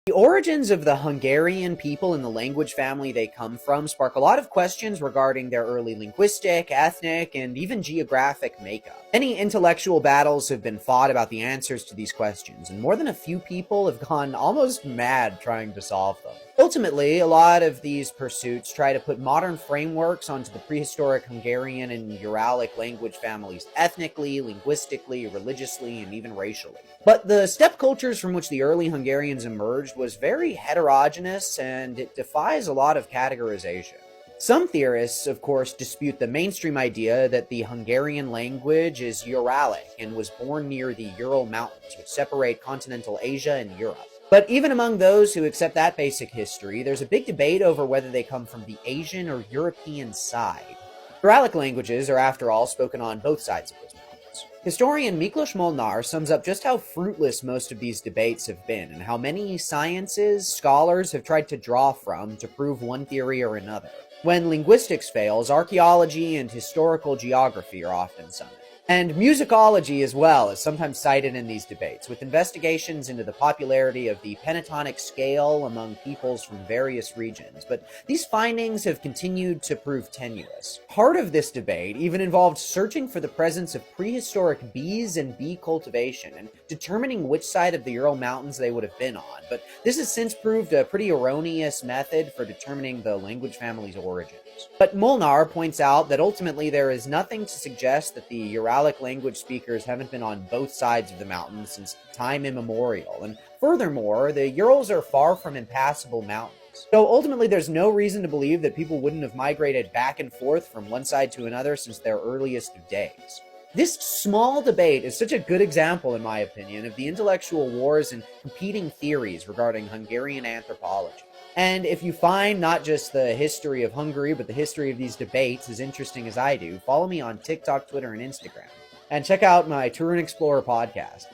The origins of the Hungarian people and the language family they come from spark a lot of questions regarding their early linguistic, ethnic, and even geographic makeup. Many intellectual battles have been fought about the answers to these questions, and more than a few people have gone almost mad trying to solve them. Ultimately, a lot of these pursuits try to put modern frameworks onto the prehistoric Hungarian and Uralic language families ethnically, linguistically, religiously, and even racially. But the steppe cultures from which the early Hungarians emerged was very heterogeneous, and it defies a lot of categorization. Some theorists, of course, dispute the mainstream idea that the Hungarian language is Uralic and was born near the Ural Mountains, which separate continental Asia and Europe. But even among those who accept that basic history, there's a big debate over whether they come from the Asian or European side. Uralic languages are, after all, spoken on both sides of those mountains. Historian Miklos Molnar sums up just how fruitless most of these debates have been, and how many sciences scholars have tried to draw from to prove one theory or another. When linguistics fails, archaeology and historical geography are often summoned. And musicology as well is sometimes cited in these debates, with investigations into the popularity of the pentatonic scale among peoples from various regions, but these findings have continued to prove tenuous. Part of this debate even involved searching for the presence of prehistoric bees and bee cultivation, and determining which side of the Ural Mountains they would have been on, but this has since proved a pretty erroneous method for determining the language family's origins. But Molnar points out that ultimately there is nothing to suggest that the Uralic language speakers haven't been on both sides of the mountain since time immemorial, and furthermore, the Urals are far from impassable mountains. So ultimately there's no reason to believe that people wouldn't have migrated back and forth from one side to another since their earliest of days. This small debate is such a good example, in my opinion, of the intellectual wars and competing theories regarding Hungarian anthropology. And if you find not just the history of Hungary, but the history of these debates as interesting as I do, follow me on TikTok, Twitter, and Instagram. And check out my Tour and Explorer podcast.